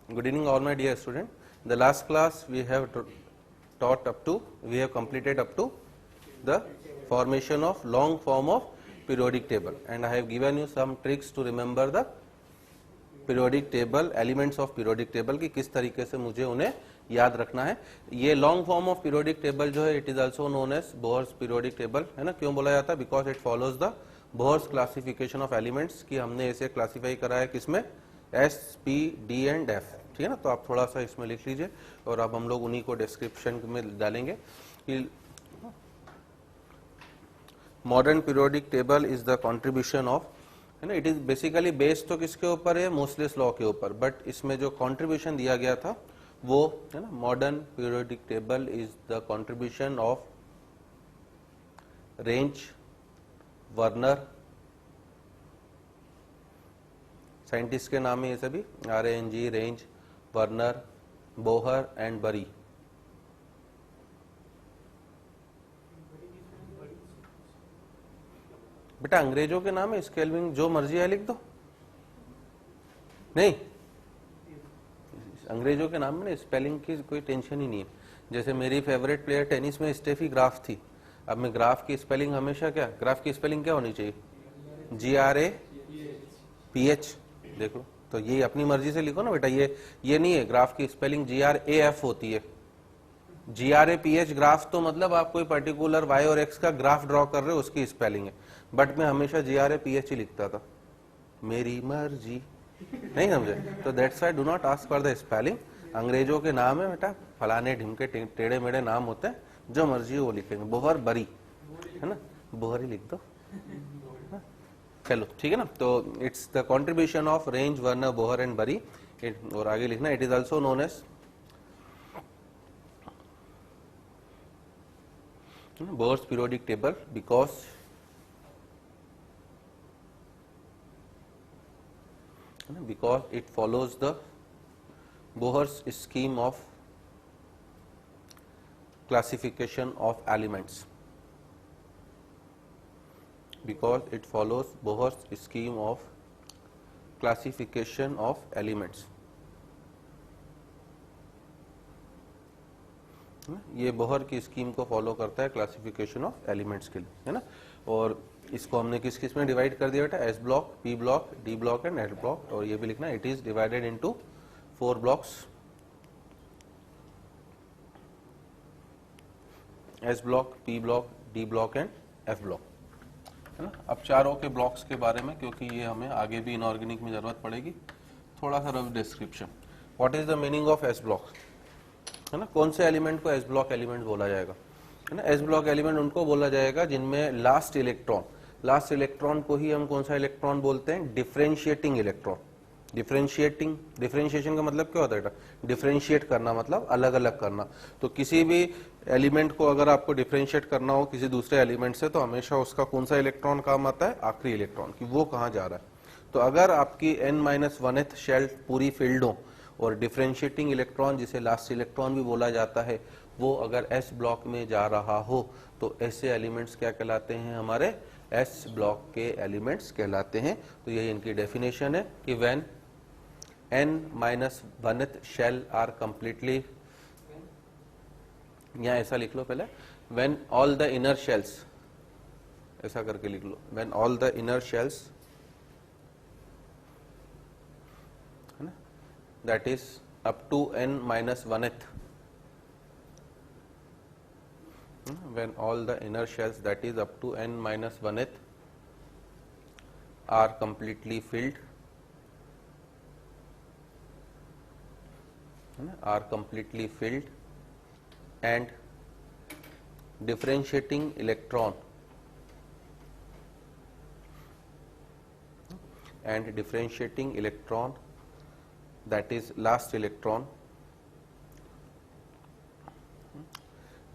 Good evening all my dear students. The last class we have completed up to the formation of long form of periodic table, and I have given you some tricks to remember the periodic table, elements of periodic table कि किस तरीके से मुझे उन्हें याद रखना है. ये long form of periodic table जो है it is also known as Bohr's periodic table, है ना. क्यों बोला जाता है? Because it follows the Bohr's classification of elements कि हमने इसे क्लासीफाई करा है किसमें, S, P, D and F. ठीक है ना. तो आप थोड़ा सा इसमें लिख लीजिए और अब हम लोग उन्हीं को डिस्क्रिप्शन में डालेंगे कि modern periodic table is the contribution of, है ना. इट इज बेसिकली बेस्ड तो किसके ऊपर है, मोसलेस लॉ के ऊपर, बट इसमें जो कंट्रीब्यूशन दिया गया था वो, है ना, modern periodic table is the contribution of Rang, Werner, scientist के नाम है ये सभी, RANG, range, Werner, Bohr and बरी. बेटा अंग्रेजों के नाम है, स्केलविंग जो मर्जी है लिख दो. नहीं, अंग्रेजों के नाम में स्पेलिंग की कोई टेंशन ही नहीं है. जैसे मेरी फेवरेट प्लेयर टेनिस में स्टेफी ग्राफ थी. अब मैं ग्राफ की स्पेलिंग हमेशा क्या, ग्राफ की स्पेलिंग क्या होनी चाहिए, GRAPH. देखो तो ये अपनी मर्जी से लिखो ना बेटा. ये नहीं है, ग्राफ की स्पेलिंग GRAF होती है. GRAPH ग्राफ तो मतलब आप कोई पर्टिकुलर y और x का ग्राफ ड्रॉ कर रहे हो उसकी स्पेलिंग है. बट मैं हमेशा GRAPH ही लिखता था, मेरी मर्जी. नहीं समझे? तो that's why do not ask for the spelling. अंग्रेजों के नाम है बेटा, फलाने ढिमके टेढ़े मेढ़े नाम होते हैं, जो मर्जी वो लिखेंगे. बोहर, बरी, है ना, बोहर ही लिख दो. चलो ठीक है ना. तो it's the contribution of Rang, Werner, Bohr and Bury. और आगे लिखना, it is also known as Bohr's periodic table because it follows the Bohr's scheme of classification of elements. Because it follows Bohr's scheme of classification of elements. ये Bohr की scheme को follow करता है classification of elements के लिए, है ना. और इसको हमने किस किस में डिवाइड कर दिया बेटा, S block, p block, d block and L block. और ये भी लिखना, it is divided into 4 blocks, S block, p block, d block and F block, है ना. अब चारों के ब्लॉक्स के बारे में, क्योंकि ये हमें आगे भी इनऑर्गेनिक में जरूरत पड़ेगी, थोड़ा सा rough description. What is the meaning of S block, है ना. कौन से एलिमेंट को एस ब्लॉक एलिमेंट बोला जाएगा, है ना. एस ब्लॉक एलिमेंट उनको बोला जाएगा जिनमें लास्ट इलेक्ट्रॉन को ही हम कौन सा इलेक्ट्रॉन बोलते हैं, डिफरेंशिएटिंग इलेक्ट्रॉन. डिफरेंशिएशन का मतलब क्या होता है बेटा, डिफरेंशिएट करना मतलब अलग अलग करना. तो किसी भी एलिमेंट को अगर आपको डिफरेंशिएट करना हो किसी दूसरे एलिमेंट से, तो हमेशा उसका कौन सा इलेक्ट्रॉन काम आता है, आखिरी इलेक्ट्रॉन, कि वो कहाँ जा रहा है. तो अगर आपकी n-1th शेल पूरी फील्ड हो और डिफरेंशिएटिंग इलेक्ट्रॉन, जिसे लास्ट इलेक्ट्रॉन भी बोला जाता है, वो अगर एस ब्लॉक में जा रहा हो, तो ऐसे एलिमेंट्स क्या कहलाते हैं, हमारे एस ब्लॉक के एलिमेंट्स कहलाते हैं. तो यही इनकी डेफिनेशन है कि when n-1th shell are completely, या ऐसा लिख लो पहले, when all the inner shells, ऐसा करके लिख लो, when all the inner shells, that is up to n-1th, when all the inner shells, that is up to n-1th, are completely filled, and differentiating electron, that is last electron,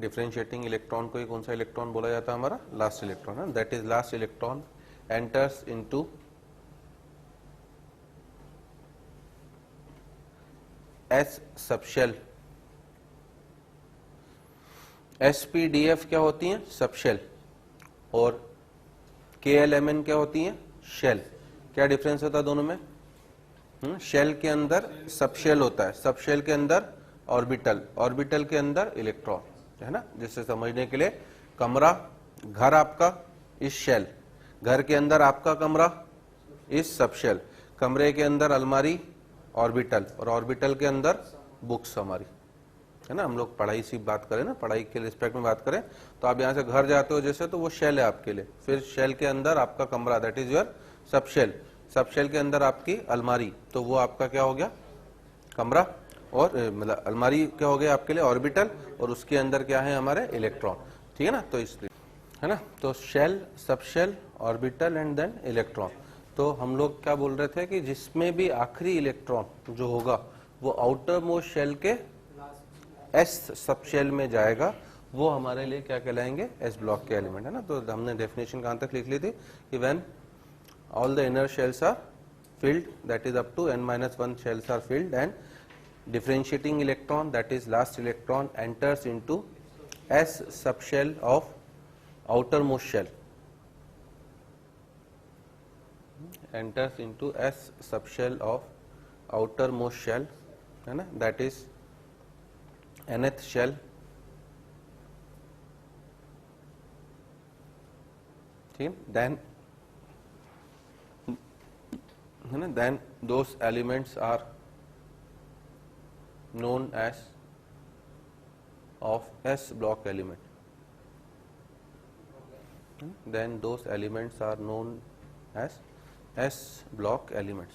differentiating electron को कौन सा electron बोला जाता है, हमारा last electron, है. That is last electron enters into S subshell. SPDF क्या होती हैं, सबशेल, और KLMN क्या होती हैं, शेल. क्या डिफरेंस होता है दोनों में, शेल के अंदर सब शेल होता है, सब शेल के अंदर ऑर्बिटल, ऑर्बिटल के अंदर इलेक्ट्रॉन, है ना। जिससे समझने के लिए कमरा, घर आपका इस शेल, घर के अंदर आपका कमरा इस सब शेल, कमरे के अंदर अलमारी ऑर्बिटल, और ऑर्बिटल के अंदर बुक्स हमारी, है ना। हम लोग पढ़ाई से बात करें ना, पढ़ाई के रिस्पेक्ट में बात करें, तो आप यहाँ से घर जाते हो जैसे, तो वो शेल है आपके लिए, फिर शेल के अंदर आपका कमरा, that is your sub shell, sub shell के अंदर आपकी अलमारी, तो वो आपका क्या हो गया, कमरा, और मतलब अलमारी क्या हो गया आपके लिए, ऑर्बिटल, और उसके अंदर क्या है हमारे इलेक्ट्रॉन, ठीक है ना। तो इसलिए, है ना, तो shell, sub shell, orbital and then electron. तो हम लोग क्या बोल रहे थे कि जिसमें भी आखिरी इलेक्ट्रॉन जो होगा वो आउटर मोस्ट शेल के एस सब शेल में जाएगा, वो हमारे लिए क्या कहलाएंगे, एस ब्लॉक के एलिमेंट, है ना। तो हमने डेफिनेशन कहां तक लिख ली थी कि when all the inner shells are filled, that is up to n-1 shells are filled, and differentiating electron, that is last electron, enters into S subshell of outermost shell, enters into S subshell of outermost shell, है ना, that is nth shell, ठीक, then then those elements are known as of S block element, then those elements are known as S block elements,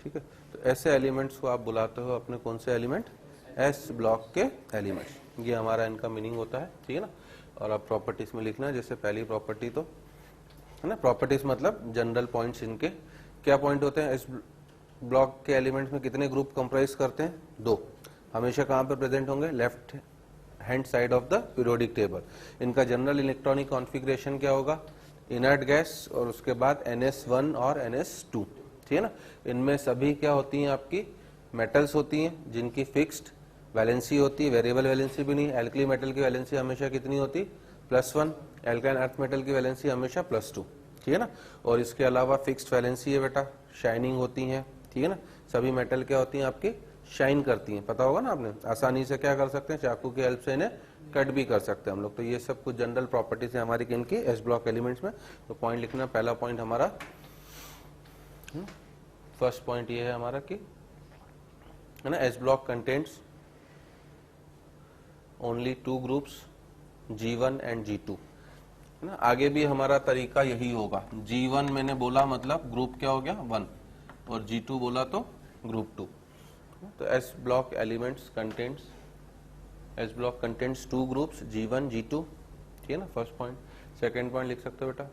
ठीक है। तो ऐसे elements को आप बुलाते हो अपने कौन से एलिमेंट, एस ब्लॉक के एलिमेंट्स, ये हमारा इनका मीनिंग होता है, ठीक है ना। और अब प्रॉपर्टीज में लिखना है, जैसे पहली प्रॉपर्टी तो है ना, प्रॉपर्टीज मतलब जनरल पॉइंट्स, इनके क्या पॉइंट होते हैं, इस ब्लॉक के एलिमेंट्स में कितने ग्रुप कंप्राइज करते हैं, दो, हमेशा कहां पर प्रेजेंट होंगे, left hand side of the periodic table. इनका जनरल इलेक्ट्रॉनिक कॉन्फ़िगरेशन क्या होगा, इनर्ट गैस, और उसके बाद NS1 और NS2, ठीक है ना। इनमें सभी क्या होती हैं आपकी, मेटल्स होती हैं जिनकी फिक्स्ड वैलेंसी होती है, वेरिएबल वैलेंसी भी नहीं। एल्कली मेटल की वैलेंसी हमेशा कितनी होती, +1, एल्काइन अर्थ मेटल की वैलेंसी हमेशा +2, ठीक है ना। और इसके अलावा फिक्स्ड वैलेंसी है बेटा, शाइनिंग होती है, ठीक है ना। सभी मेटल क्या होती हैं आपकी, शाइन करती हैं, पता होगा ना आपने, आसानी से क्या कर सकते हैं, चाकू की हेल्प से इन्हें कट भी कर सकते हैं हम लोग। तो ये सब कुछ जनरल प्रॉपर्टीज है हमारी इनकी एस ब्लॉक एलिमेंट्स में। तो पॉइंट लिखना, पहला पॉइंट हमारा, फर्स्ट पॉइंट ये है हमारा कि, है ना, S block contents only 2 groups G1 and G2, है ना। आगे भी हमारा तरीका यही होगा, G1 मैंने बोला मतलब ग्रुप क्या हो गया 1, और G2 बोला तो ग्रुप 2। तो S block elements contents, S block contents 2 groups G1 G2, ठीक है ना, फर्स्ट पॉइंट। सेकेंड पॉइंट लिख सकते हो बेटा,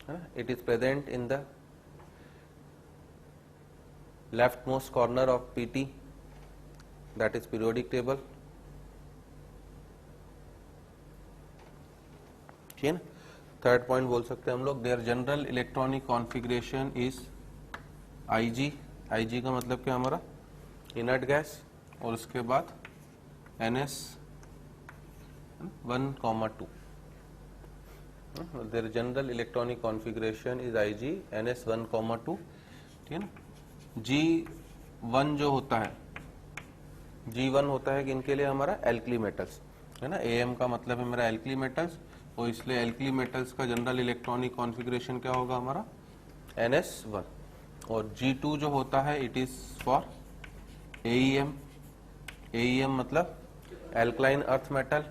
है ना, it is present in the left most corner of PT, that is periodic table, ठीक है ना। थर्ड पॉइंट बोल सकते हैं हम लोग, their general electronic configuration is IG, IG का मतलब क्या हमारा, इनर्ट गैस, और उसके बाद NS1,2, their general electronic configuration is IG NS1,2, ठीक है ना। G1 जो होता है, G1 होता है कि इनके लिए हमारा एल्कली मेटल्स, है ना, AM का मतलब है मेरा एल्कली मेटल्स, और इसलिए एल्कली मेटल्स का जनरल इलेक्ट्रॉनिक कॉन्फ़िगरेशन क्या होगा हमारा, NS1। और G2 जो होता है it is for AEM, AEM मतलब एल्कलाइन अर्थ मेटल,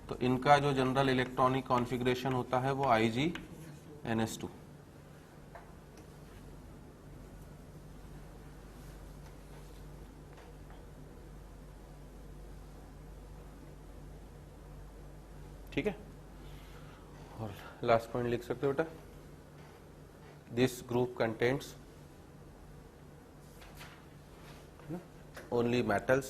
तो इनका जो जनरल इलेक्ट्रॉनिक कॉन्फ़िगरेशन होता है वो IG NS2, ठीक है। और लास्ट पॉइंट लिख सकते हो बेटा, this group contents only metals,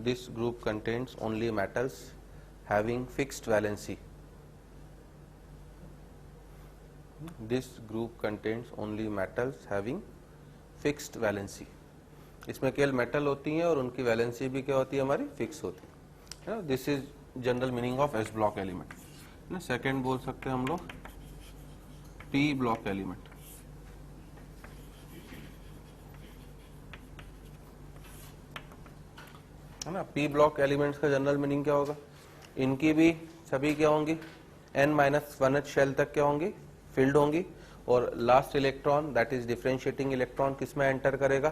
this group contains only metals having fixed valency, this group contains only metals having fixed valency, इसमें केवल मेटल होती हैं और उनकी वैलेंसी भी क्या होती है हमारी, फिक्स होती है। This is general meaning of S block element. Second बोल सकते हैं हम लोग, पी ब्लॉक एलिमेंट। है ना, पी ब्लॉक एलिमेंट्स का जनरल मीनिंग क्या होगा? इनकी भी सभी क्या होंगी? n-1th शेल तक क्या होंगी? फील्ड होंगी, और last electron that is differentiating electron किसमें एंटर करेगा?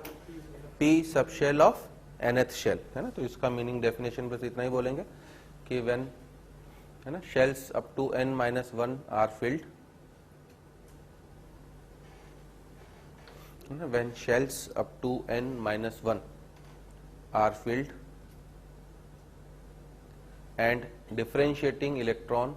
P sub shell of nth shell. है ना, तो इसका मीनिंग डेफिनेशन बस इतना ही बोलेंगे कि व्हेन, है ना, shells up to n-1 are filled, when shells up to n-1 are filled and differentiating electron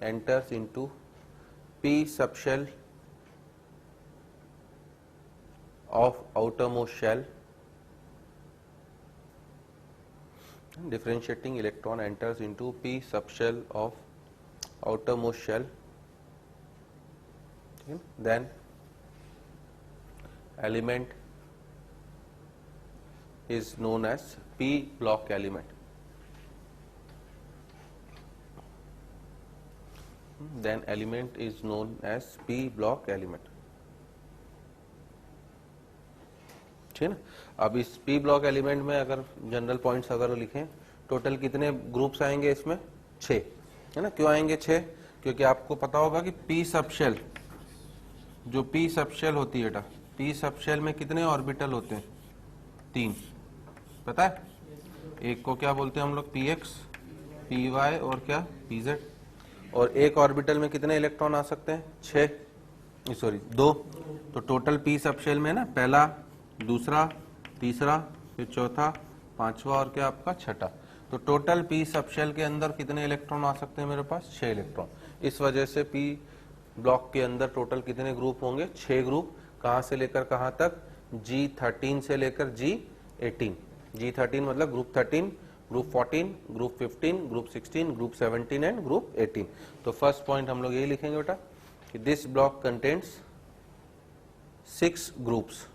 enters into p subshell of outermost shell. Differentiating electron enters into p subshell of outermost shell, then element is known as p block element. Then element is known as p block element. ठीक है ना। अब इस P block element में अगर general points अगर लिखें, total कितने ग्रुप्स आएंगे इसमें? 6, है ना। क्यों आएंगे 6? क्योंकि आपको पता होगा कि पी सबशेल, जो पी सबशेल होती है बेटा, पी सबशेल में कितने ऑर्बिटल होते हैं? 3, पता है? एक को क्या बोलते हैं हम लोग? पी एक्स, पी वाई और क्या? P Z. और एक ऑर्बिटल में कितने इलेक्ट्रॉन आ सकते हैं? 6, सॉरी 2। तो टोटल पी सबशेल में ना, पहला, दूसरा, तीसरा, फिर चौथा, पांचवा और क्या आपका? छठा। तो टोटल पी सबशेल के अंदर कितने इलेक्ट्रॉन आ सकते हैं मेरे पास? 6 इलेक्ट्रॉन। इस वजह से पी ब्लॉक के अंदर टोटल कितने ग्रुप होंगे? 6 ग्रुप। कहां से लेकर कहां तक? G13 से लेकर G18। G13 मतलब group 13, group 14, group 15, group 16, group 17 and group 18। तो फर्स्ट पॉइंट हम लोग यही लिखेंगे बेटा कि this block contains 6 groups.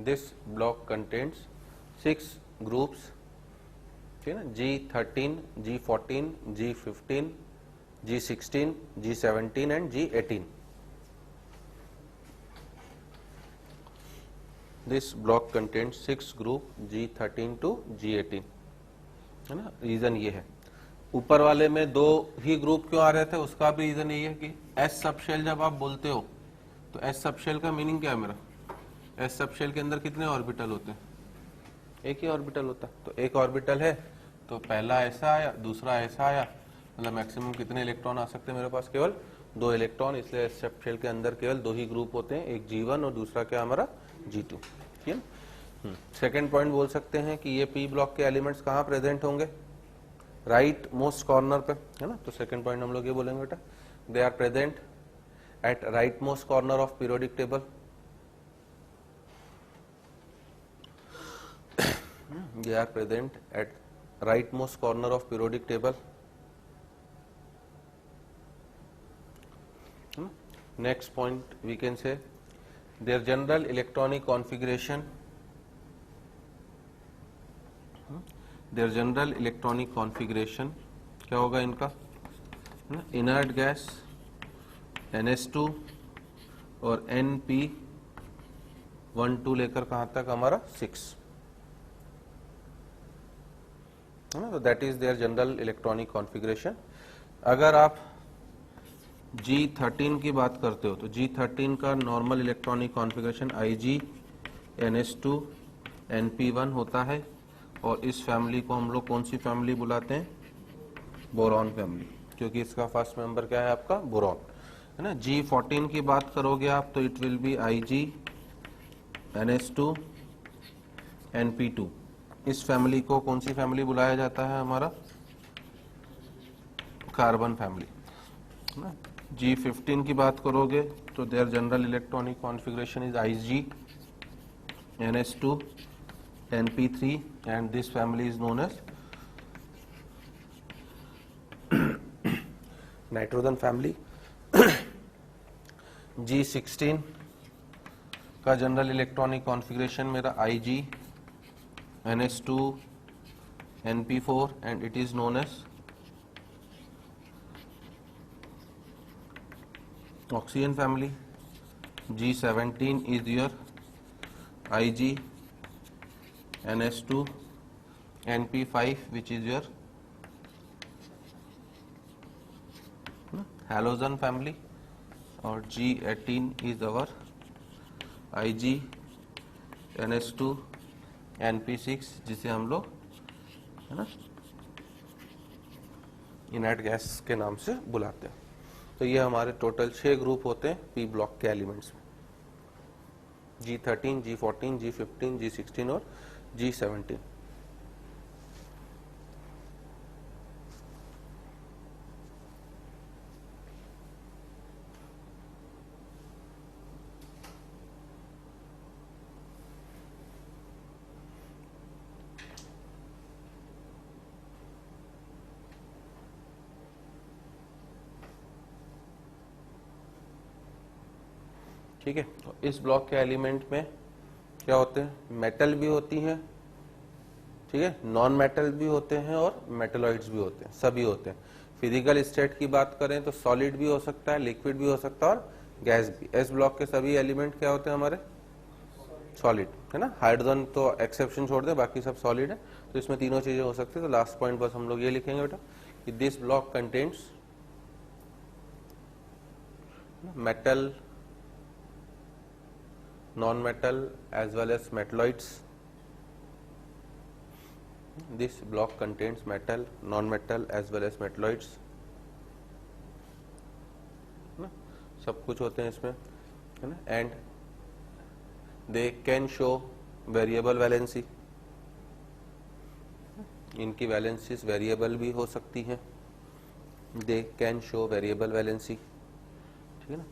This block contains 6 groups, ठीक है ना? G13, G14, G15, G16, G17 and G18. This block contains 6 group G13 to G18, है ना। रीजन ये है। ऊपर वाले में 2 ही ग्रुप क्यों आ रहे थे, उसका भी रीजन यही है कि S सबशेल जब आप बोलते हो तो S सबशेल का मीनिंग क्या है मेरा? एस सबशेल के अंदर कितने ऑर्बिटल होते हैं? एक ही ऑर्बिटल होता है। तो एक ऑर्बिटल है तो पहला ऐसा आया, दूसरा ऐसा आया, मतलब मैक्सिमम कितने इलेक्ट्रॉन आ सकते हैं मेरे पास? केवल 2 इलेक्ट्रॉन। इसलिए एस सबशेल के अंदर केवल 2 ही ग्रुप होते हैं, एक G1 और दूसरा क्या हमारा? G2। ठीक है। सेकेंड पॉइंट बोल सकते हैं कि ये पी ब्लॉक के एलिमेंट्स कहाँ प्रेजेंट होंगे? राइट मोस्ट कॉर्नर पे, है ना। तो सेकेंड पॉइंट हम लोग ये बोलेंगे बेटा, they are present at rightmost corner of periodic table. They are present at rightmost corner of periodic table. Next point we can say their general electronic configuration. Their general electronic configuration क्या होगा इनका? Inert gas NH2 और NP12 लेकर कहां तक हमारा? 6। तो that is their general electronic configuration. अगर आप G13 की बात करते हो तो G13 का normal electronic configuration Ig NH2 NP1 होता है, और इस फैमिली को हम लोग कौन सी फैमिली बुलाते हैं? बोरॉन फैमिली, क्योंकि इसका फर्स्ट मेंबर क्या है आपका? बोरॉन, है ना। G14 की बात करोगे आप तो it will be Ig NH2 NP2। इस फैमिली को कौन सी फैमिली बुलाया जाता है? हमारा कार्बन फैमिली। G15 की बात करोगे तो their general electronic configuration is Ig NH2 NP3 and this family is known as nitrogen family G16 का जनरल इलेक्ट्रॉनिक कॉन्फ़िगरेशन मेरा Ig NH2 NP4 and it is known as oxygen family. G17 is your Ig NH2 NP5 which is your halogen family, और G18 is our Ig NH2 NP6 जिसे हम लोग है ना inert gas के नाम से बुलाते हैं। तो ये हमारे टोटल 6 ग्रुप होते हैं पी ब्लॉक के एलिमेंट्स में, G13, G14, G15, G16 और G17। ठीक है, तो इस ब्लॉक के एलिमेंट में क्या होते हैं, मेटल भी होती हैं, ठीक है, नॉन मेटल भी होते हैं और मेटलॉइड्स भी होते हैं, सभी होते हैं। फिजिकल स्टेट की बात करें तो सॉलिड भी हो सकता है, लिक्विड भी हो सकता है और गैस भी। इस ब्लॉक के सभी एलिमेंट क्या होते हैं हमारे, सॉलिड, है ना। हाइड्रोजन तो एक्सेप्शन छोड़ दे, बाकी सब सॉलिड है। तो इसमें तीनों चीजें हो सकती है। तो लास्ट पॉइंट बस हम लोग ये लिखेंगे बेटा कि this block contains metal, non-metal as well as metalloids. This block contains metal, non-metal as well as metalloids. सब कुछ होते हैं इसमें, है ना। And they can show variable valency. इनकी वैलेंसीज वेरिएबल भी हो सकती हैं। They can show variable valency, ठीक है ना।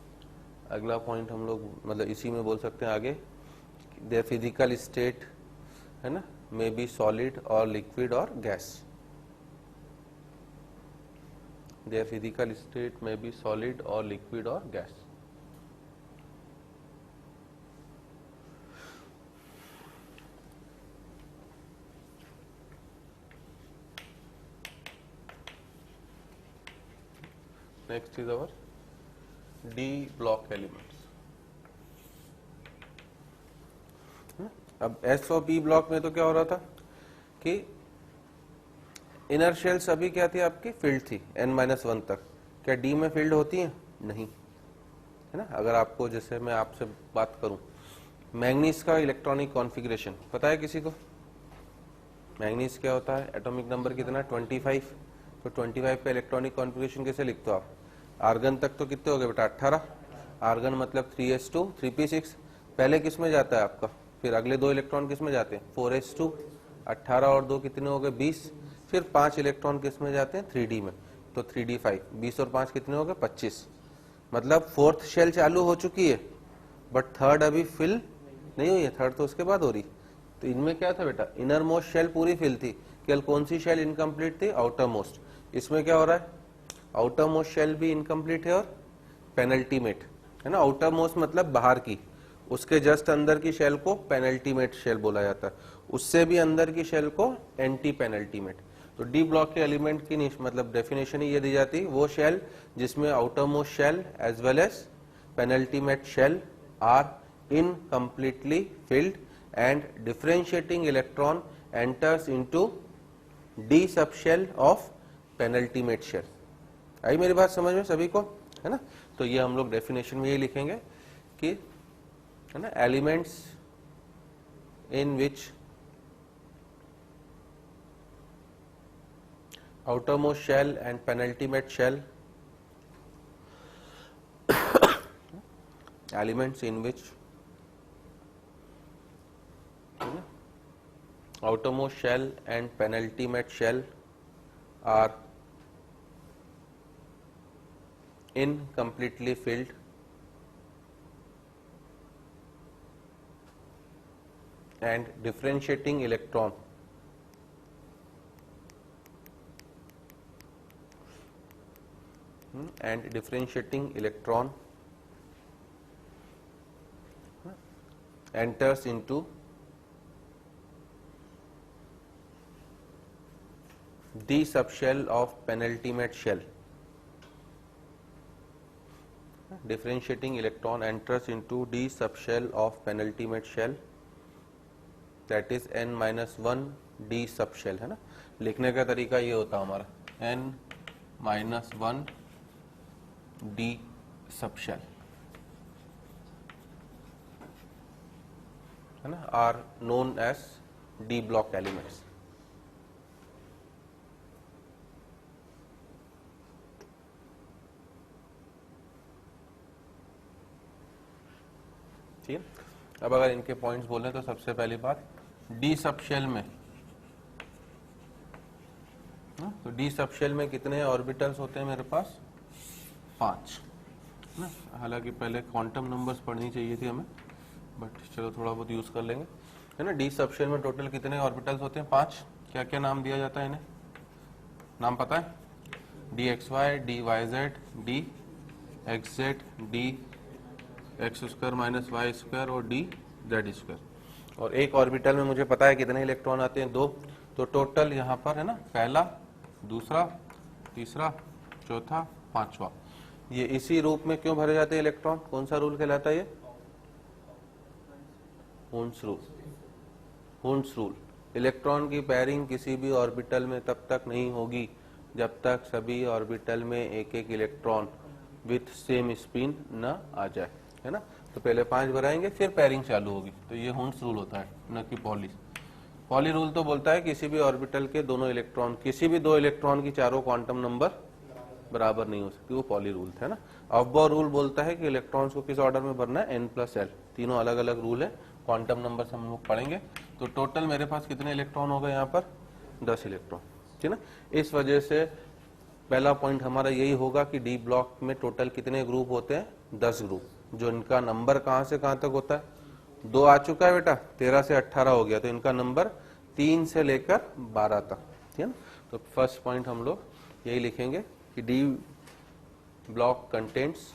अगला पॉइंट हम लोग मतलब इसी में बोल सकते हैं आगे, देयर फिजिकल स्टेट, है ना, मे बी सॉलिड और लिक्विड और gas. Their physical state may be solid और लिक्विड और gas. Next is our D block elements. अब एस और पी ब्लॉक में तो क्या हो रहा था कि इनर शेल सभी क्या थी आपकी, फील्ड थी n-1 तक। क्या डी में फील्ड होती है? नहीं, है ना। अगर आपको, जैसे मैं आपसे बात करूं, मैंगनीज का इलेक्ट्रॉनिक कॉन्फ़िगरेशन पता है किसी को? मैंगनीज क्या होता है, एटॉमिक नंबर कितना, 25। तो 25 पे इलेक्ट्रॉनिक कॉन्फ़िगरेशन कैसे लिखते हो आप? आर्गन तक तो कितने हो गए बेटा, 18। आर्गन मतलब 3s2 3p6। पहले किस में जाता है आपका, फिर अगले 2 इलेक्ट्रॉन किस में जाते हैं, 4s2। 18 और 2 कितने हो गए, 20। फिर 5 इलेक्ट्रॉन किस में जाते हैं, 3d में, तो 3d5। 20 और 5 कितने हो गए, 25। मतलब फोर्थ शेल चालू हो चुकी है, बट थर्ड अभी फिल नहीं हुई है, थर्ड तो उसके बाद हो रही। तो इनमें क्या था बेटा, इनर मोस्ट शेल पूरी फिल थी, केवल कौन सी शेल इनकम्प्लीट थी, आउटर मोस्ट। इसमें क्या हो रहा है, आउटर मोस्ट शेल भी इनकम्प्लीट है और पेनल्टीमेट, है ना। आउटर मोस्ट मतलब बाहर की, उसके जस्ट अंदर की शेल को पेनल्टीमेट शेल बोला जाता है, उससे भी अंदर की शेल को एंटी पेनल्टीमेट। तो डी ब्लॉक के एलिमेंट की मतलब डेफिनेशन ही ये दी जाती है, वो शेल जिसमें outermost shell as well as penultimate shell are incompletely filled and differentiating electron enters into d sub shell of penultimate shell. आई मेरी बात समझ में सभी को, है ना। तो ये हम लोग डेफिनेशन में ये लिखेंगे कि, है ना, elements in which outermost shell and penultimate shell, elements in which outermost shell and penultimate shell are incompletely filled and differentiating electron and differentiating electron enters into d subshell of penultimate shell. Differentiating electron enters into d subshell of penultimate shell, that is n minus 1 d subshell, है ना. लिखने का तरीका ये होता हमारा n minus 1 d subshell, है ना, are known as d block elements. ठीक है. अब अगर इनके पॉइंट्स बोलें तो सबसे पहली बात डी सबशेल में, तो डी सबशेल में कितने ऑर्बिटल्स होते हैं मेरे पास? 5. हालांकि पहले क्वांटम नंबर्स पढ़नी चाहिए थी हमें, बट चलो थोड़ा बहुत यूज कर लेंगे, है ना. डी सबशेल में टोटल कितने ऑर्बिटल्स होते हैं? 5. क्या क्या नाम दिया जाता है इन्हें? नाम पता है? D x y, d y z, d x z, d x square minus y square और डी जेड स्क्वायर. और एक ऑर्बिटल में मुझे पता है कितने इलेक्ट्रॉन आते हैं? 2. तो टोटल यहाँ पर, है ना, पहला, दूसरा, तीसरा, चौथा, पांचवा, ये इसी रूप में क्यों भरे जाते हैं इलेक्ट्रॉन? कौन सा रूल कहलाता है ये? Hund's rule. Hund's rule. Electron की पेयरिंग किसी भी ऑर्बिटल में तब तक नहीं होगी जब तक सभी ऑर्बिटल में एक एक इलेक्ट्रॉन विथ सेम स्पिन न आ जाए, है ना. तो पहले 5 भराएंगे, फिर पेयरिंग चालू होगी. तो ये हुन्स रूल होता है, न कि पॉली. पॉली रूल तो बोलता है किसी भी ऑर्बिटल के दोनों इलेक्ट्रॉन, किसी भी 2 इलेक्ट्रॉन की चारों क्वांटम नंबर बराबर नहीं हो सकती, वो पॉली रूल है ना. अफबाउ रूल बोलता है कि इलेक्ट्रॉन्स को किस ऑर्डर में भरना है? n+l. तीनों अलग अलग रूल है, क्वांटम नंबर हम लोग पढ़ेंगे. तो टोटल मेरे पास कितने इलेक्ट्रॉन हो गए यहाँ पर? 10 इलेक्ट्रॉन, ठीक है ना. इस वजह से पहला पॉइंट हमारा यही होगा कि डी ब्लॉक में टोटल कितने ग्रुप होते हैं? 10 ग्रुप, जो इनका नंबर कहां से कहां तक होता है? 2 आ चुका है बेटा, 13 से 18 हो गया, तो इनका नंबर 3 से लेकर 12 तक, ठीक है ना. तो फर्स्ट पॉइंट हम लोग यही लिखेंगे कि d block contents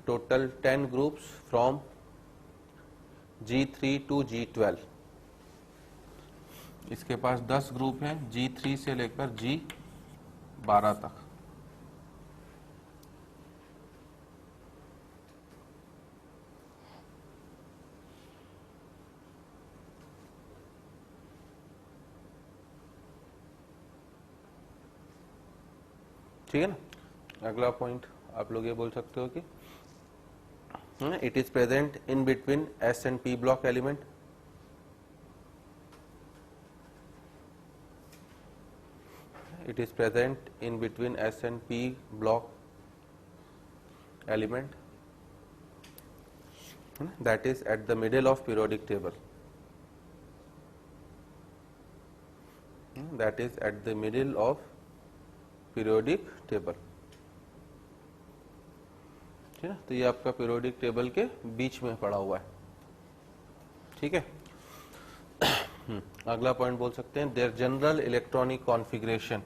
total 10 groups from G3 to G12. इसके पास 10 ग्रुप हैं G3 से लेकर G12 तक. ठीक है ना. अगला पॉइंट आप लोग ये बोल सकते हो कि it is present in between S and p block element. It is present in between S and P block element, that is at the middle of periodic table. That is at the middle of periodic table. ठीक है, तो ये आपका periodic table के बीच में पड़ा हुआ है. ठीक है. अगला पॉइंट बोल सकते हैं देयर जनरल इलेक्ट्रॉनिक कॉन्फ़िगरेशन.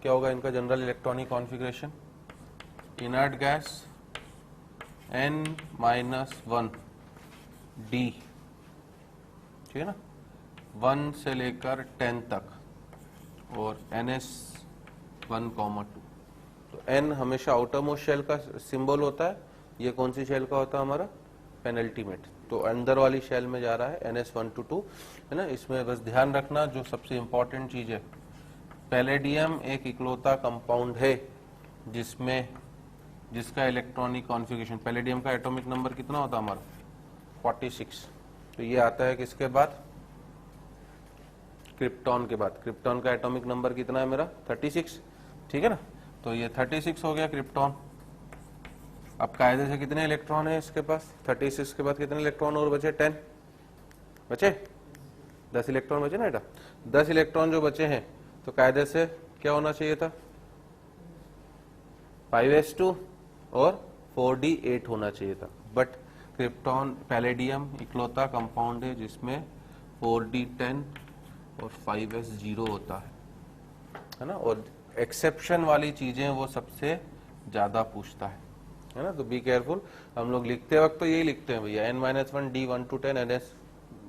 क्या होगा इनका general electronic configuration? Inert gas n-1 d, ठीक है ना, 1 से लेकर 10 तक, और ns1,2. तो n हमेशा आउटर मोस्ट शेल का सिंबल होता है. ये कौन सी शेल का होता है हमारा? पेनल्टीमेट. तो अंदर वाली शेल में जा रहा है ns1,2, है ना. इसमें बस ध्यान रखना जो सबसे इंपॉर्टेंट चीज है, पैलेडियम एक इकलौता कंपाउंड है जिसका इलेक्ट्रॉनिक कॉन्फ़िगरेशन, पैलेडियम का एटॉमिक नंबर कितना होता है हमारा? 46. तो ये आता है किसके बाद? क्रिप्टॉन के बाद. क्रिप्टॉन का एटॉमिक नंबर कितना है मेरा? 36. ठीक है ना. तो ये 36 हो गया क्रिप्टॉन. अब कायदे से कितने इलेक्ट्रॉन है इसके पास? 36 के बाद कितने इलेक्ट्रॉन और बचे? 10 बचे. 10 इलेक्ट्रॉन बचे ना बेटा. 10 इलेक्ट्रॉन जो बचे हैं, तो कायदे से क्या होना चाहिए था? 5s2 और 4d8 होना चाहिए था. बट क्रिप्टॉन, पैलेडियम इकलौता कंपाउंड है जिसमें 4d10 और 5s 0 होता है ना। और एक्सेप्शन वाली चीजें वो सबसे ज्यादा पूछता है ना। तो बी केयरफुल, हम लोग लिखते वक्त तो यही लिखते हैं भैया n-1 d 1 to 10 ns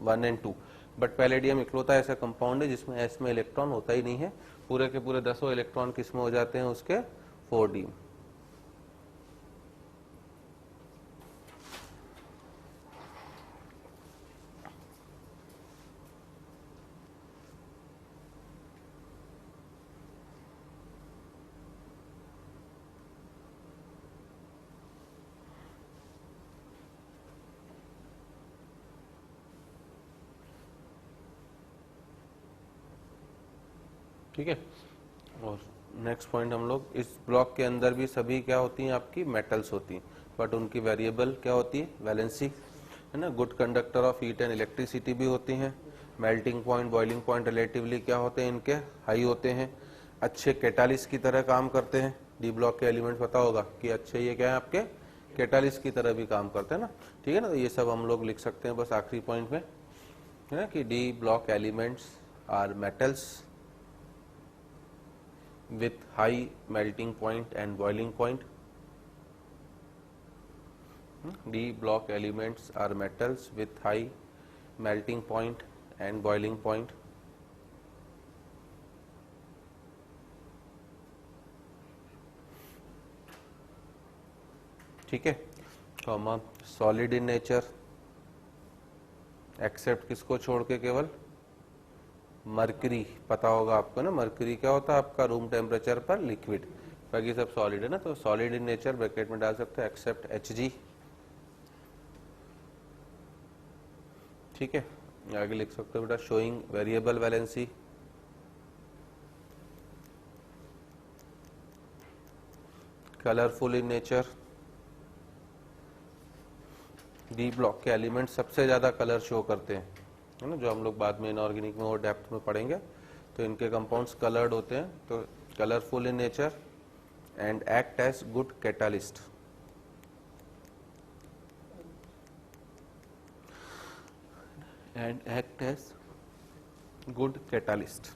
1 and 2, but palladium इकलौता ऐसा कंपाउंड है जिसमें s में इलेक्ट्रॉन होता ही नहीं है, पूरे के पूरे 10 इलेक्ट्रॉन किस में हो जाते हैं उसके 4d में। ठीक है। और नेक्स्ट पॉइंट हम लोग, इस ब्लॉक के अंदर भी सभी क्या होती हैं आपकी मेटल्स होती हैं, बट उनकी वेरिएबल क्या होती है वैलेंसी, है ना। Good conductor of heat and electricity भी होती हैं। Melting point boiling point relatively क्या होते हैं इनके हाई होते हैं। अच्छे कैटालिस्ट की तरह काम करते हैं। डी ब्लॉक के एलिमेंट पता होगा कि अच्छे ये क्या है आपके कैटालिस्ट की तरह भी काम करते हैं ना। ठीक है ना। तो ये सब हम लोग लिख सकते हैं बस आखिरी पॉइंट में, है ना, कि d block elements are metals with high melting point and boiling point. D block elements are metals with high melting point and boiling point. ठीक है। Comma solid in nature, except किसको छोड़ के, केवल मरकरी, पता होगा आपको ना, मरकरी क्या होता है आपका रूम टेम्परेचर पर लिक्विड, बाकी सब सॉलिड है ना। तो सॉलिड इन नेचर ब्रैकेट में डाल सकते हैं एक्सेप्ट Hg। ठीक है। आगे लिख सकते हो बेटा showing variable valency, colourful in nature. D block के एलिमेंट सबसे ज्यादा कलर शो करते हैं, है ना, जो हम लोग बाद में इनऑर्गेनिक में और डेप्थ में पढ़ेंगे। तो इनके कंपाउंड्स कलर्ड होते हैं, तो colourful in nature and act as good catalyst. And act as good catalyst,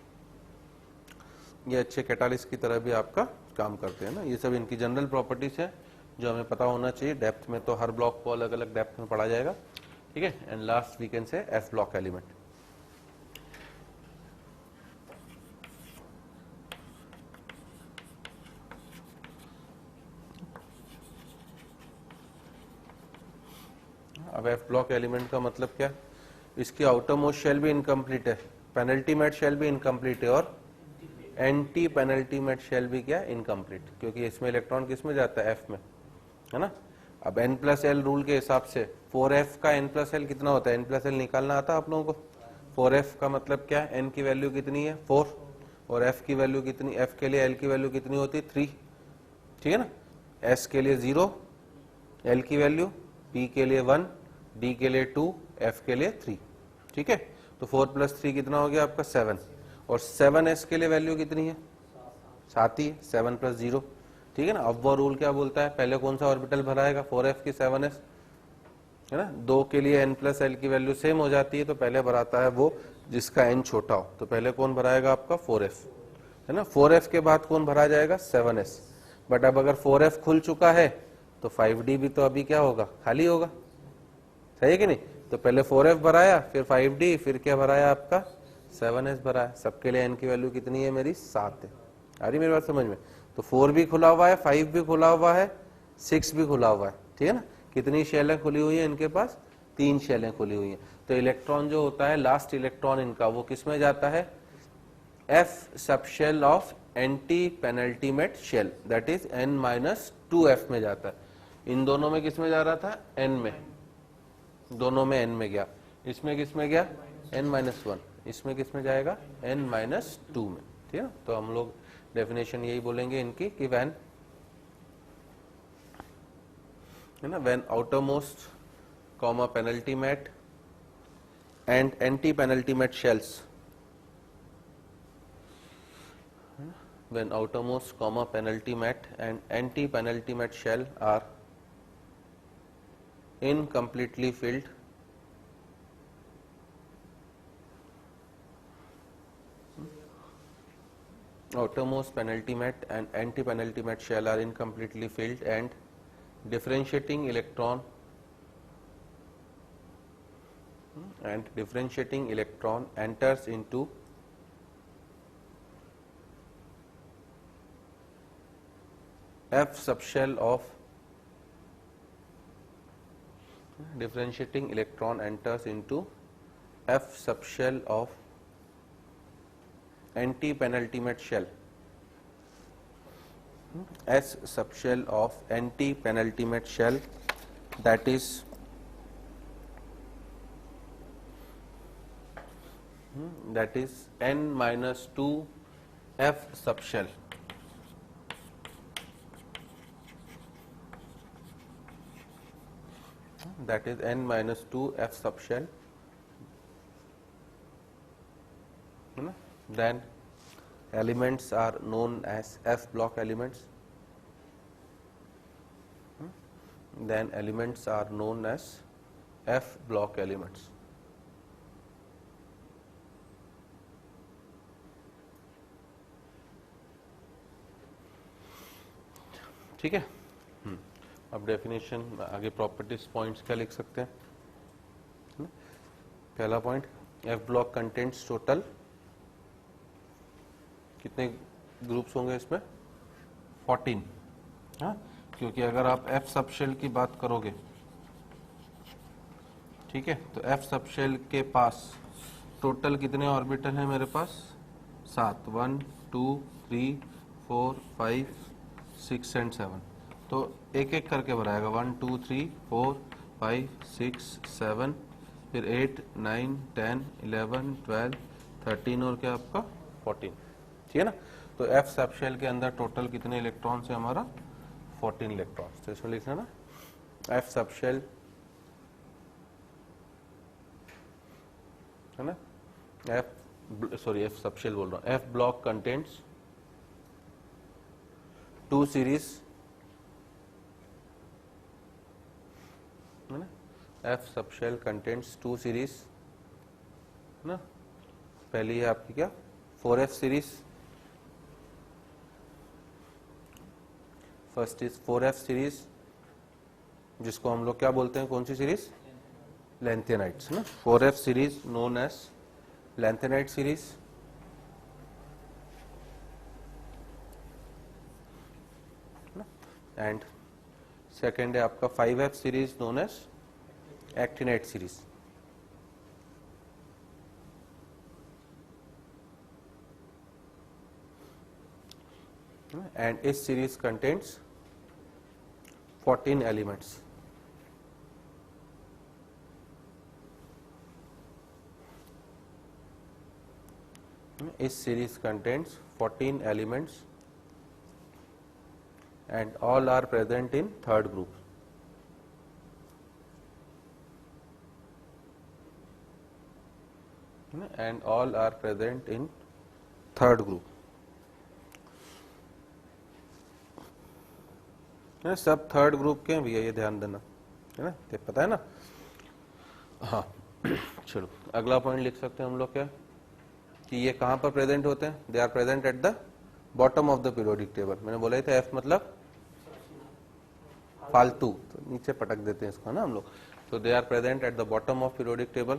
ये अच्छे कैटालिस्ट की तरह भी आपका काम करते हैं ना। ये सब इनकी जनरल प्रॉपर्टीज है जो हमें पता होना चाहिए। डेप्थ में तो हर ब्लॉक को अलग अलग डेप्थ में पढ़ा जाएगा। ठीक है। And last we can say f block element. अब एफ ब्लॉक एलिमेंट का मतलब क्या, इसकी आउटर मोस्ट शेल भी इनकम्प्लीट है, पेनल्टीमेट शेल भी इनकम्प्लीट है, और एंटी पेनल्टीमेट शेल भी क्या इनकम्प्लीट, क्योंकि इसमें इलेक्ट्रॉन किस में जाता है एफ में, है ना। अब n+l रूल के हिसाब से 4f का n+l कितना होता है, n+l निकालना आता है आप लोगों को। 4f का मतलब क्या है, n की वैल्यू कितनी है 4, और f की वैल्यू कितनी, f के लिए l की वैल्यू कितनी होती है 3। ठीक है ना। s के लिए 0 l की वैल्यू, p के लिए 1, d के लिए 2, f के लिए 3। ठीक है। तो 4 + 3 कितना हो गया आपका 7, और 7s के लिए वैल्यू कितनी है 7 ही, 7 + 0। ठीक है ना। अब वो रूल क्या बोलता है, पहले कौन सा ऑर्बिटल भराएगा 4f की 7s, है ना। 2 के लिए n+l की वैल्यू सेम हो जाती है, तो पहले भराता है वो जिसका n छोटा हो। तो पहले कौन भराएगा आपका 4f, है ना। 4f के बाद कौन भरा जाएगा 7s। बट अब अगर 4f खुल चुका है तो 5d भी तो अभी क्या होगा, खाली होगा, सही है कि नहीं। तो पहले 4f भराया, फिर 5d, फिर क्या भराया आपका 7s भराया। सबके लिए n की वैल्यू कितनी है मेरी 7 है। आ रही मेरी बात समझ में। तो 4 भी खुला हुआ है, 5 भी खुला हुआ है, 6 भी खुला हुआ है। ठीक है ना। कितनी शेलें खुली हुई है इनके पास, 3 शेलें खुली हुई हैं। तो इलेक्ट्रॉन जो होता है लास्ट इलेक्ट्रॉन इनका वो किस में जाता है, f sub shell of anti penultimate shell, that is n-2f में जाता है। इन दोनों में किस में जा रहा था, n में, दोनों में n में गया। इसमें किस में गया n-1, इसमें किस में जाएगा n-2 में। ठीक है ना। तो हम लोग डेफिनेशन यही बोलेंगे इनकी कि व्हेन, है ना, when outermost comma penultimate and anti penultimate shells, when outermost comma penultimate and anti-penultimate shell are incompletely filled, outermost penultimate and anti-penultimate shell are incompletely filled, and differentiating electron enters into F subshell of differentiating electron enters into F subshell of anti-penultimate shell, S subshell of anti-penultimate shell, that is n minus 2 F subshell. That is n minus 2 F subshell. Then elements are known as F block elements. Then elements are known as F block elements. ठीक है. अब definition आगे properties points क्या लिख सकते हैं. पहला point, F block contents total कितने ग्रुप्स होंगे इसमें 14. हाँ, क्योंकि अगर आप एफ सबशेल की बात करोगे, ठीक है, तो एफ सबशेल के पास टोटल कितने ऑर्बिटल हैं मेरे पास 7, 1 2 3 4 5 6 एंड 7. तो एक एक करके भराएगा 1 2 3 4 5 6 7, फिर 8 9 10 11 12 13 और क्या आपका 14. ठीक है ना. तो एफ सबशेल के अंदर टोटल कितने इलेक्ट्रॉन्स है हमारा 14 इलेक्ट्रॉन्स. तो इसमें लिखना ना एफ सबशेल है ना, एफ सबशेल बोल रहा हूँ, एफ ब्लॉक कंटेंट्स 2 सीरीज है ना. एफ सबशेल कंटेंट्स 2 सीरीज है ना. पहली है आपकी क्या 4F series. First is 4F series, जिसको हम लोग क्या बोलते हैं, कौन सी सीरीज, लैंथेनाइट्स ना. 4F series known as lanthanide series. And second है आपका 5F series known as actinide series. And इस सीरीज कंटेंट्स 14 एलिमेंट्स. इस series contents 14 elements and all are present in third group. And all are present in third group. सब third group के भी है, ये ध्यान देना है ना, तो पता है ना. हाँ चलो अगला पॉइंट लिख सकते हैं हम लोग क्या, कि ये कहाँ पर प्रेजेंट होते हैं. They are present at the bottom of the periodic table. मैंने बोला था एफ मतलब फालतू, तो नीचे पटक देते हैं इसको ना हम लोग. तो they are present at the bottom of periodic table.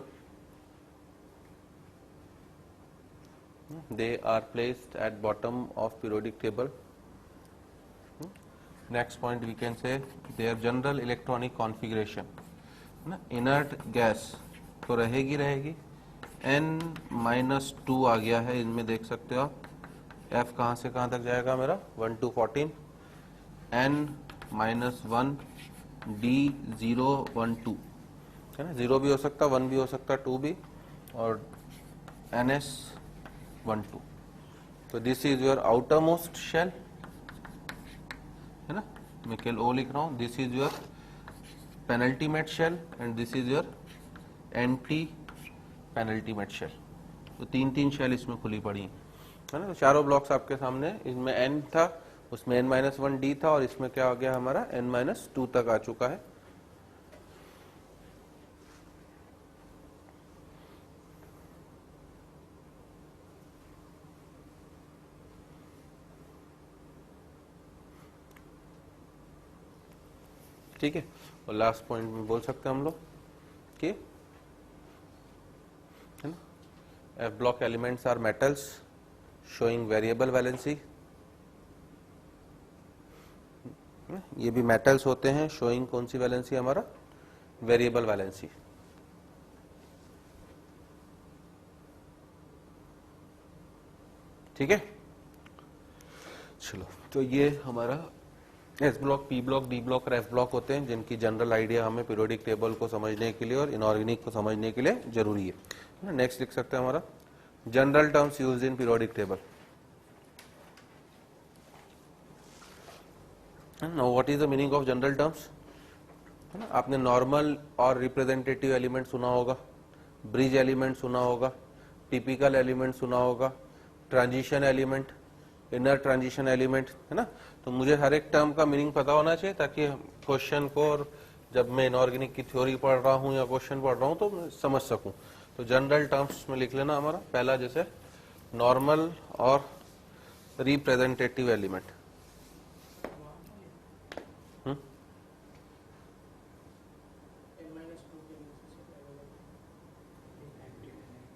They are placed at bottom of periodic table. Next point we can say their general electronic configuration ना. इनर्ट गैस तो रहेगी n-2 आ गया है इनमें, देख सकते हो आप. F कहाँ से कहाँ तक जाएगा मेरा 1 to 14, n-1 D0 1 2 है ना. 0 भी हो सकता, 1 भी हो सकता, 2 भी, और ns 1 2. तो this is your outermost shell है ना. मैं केवल ओ लिख रहा हूँ. This is your penultimate shell and this is your anti penultimate shell. तो 3 शेल इसमें खुली पड़ी है ना. तो चारों ब्लॉक्स आपके सामने. इसमें n था, उसमें n-1 D था, और इसमें क्या हो गया हमारा n-2 तक आ चुका है. ठीक है। और लास्ट पॉइंट में बोल सकते हैं हम लोग कि है ना, f block elements are metals showing variable valency, ये भी मेटल्स होते हैं शोइंग कौन सी वैलेंसी, हमारा वेरिएबल वैलेंसी। ठीक है, चलो तो ये हमारा s block, p block, d block और एफ ब्लॉक होते हैं, जिनकी जनरल आइडिया हमें पीरियोडिक टेबल को समझने के लिए और इनऑर्गेनिक को समझने के लिए जरूरी है। नेक्स्ट लिख सकते हैं हमारा general terms used in periodic table. Now what is the meaning of general terms? है ना, आपने नॉर्मल और रिप्रेजेंटेटिव एलिमेंट सुना होगा, ब्रिज एलिमेंट सुना होगा, टिपिकल एलिमेंट सुना होगा, transition element, inner transition element, है ना। तो मुझे हर एक टर्म का मीनिंग पता होना चाहिए ताकि क्वेश्चन को, और जब मैं इनऑर्गेनिक की थ्योरी पढ़ रहा हूं या क्वेश्चन पढ़ रहा हूं तो मैं समझ सकूं। तो जनरल टर्म्स में लिख लेना हमारा पहला, जैसे नॉर्मल और रिप्रेजेंटेटिव एलिमेंट।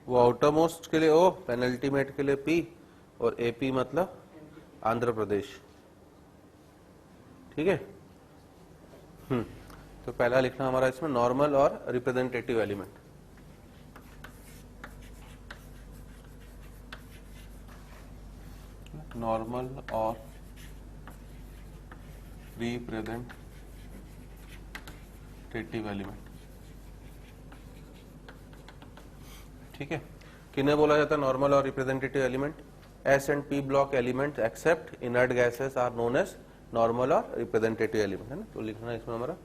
वो आउटरमोस्ट के लिए ओ, पेनल्टीमेट के लिए पी, और एपी मतलब आंध्र प्रदेश। ठीक है। तो पहला लिखना हमारा इसमें नॉर्मल और रिप्रेजेंटेटिव एलिमेंट। नॉर्मल और रिप्रेजेंटेटिव एलिमेंट। ठीक है। किन्हें बोला जाता है नॉर्मल और representative element? S and p block element except inert gases are known as normal और रिप्रेजेंटेटिव एलिमेंट, है ना। तो लिखना है इसमें हमारा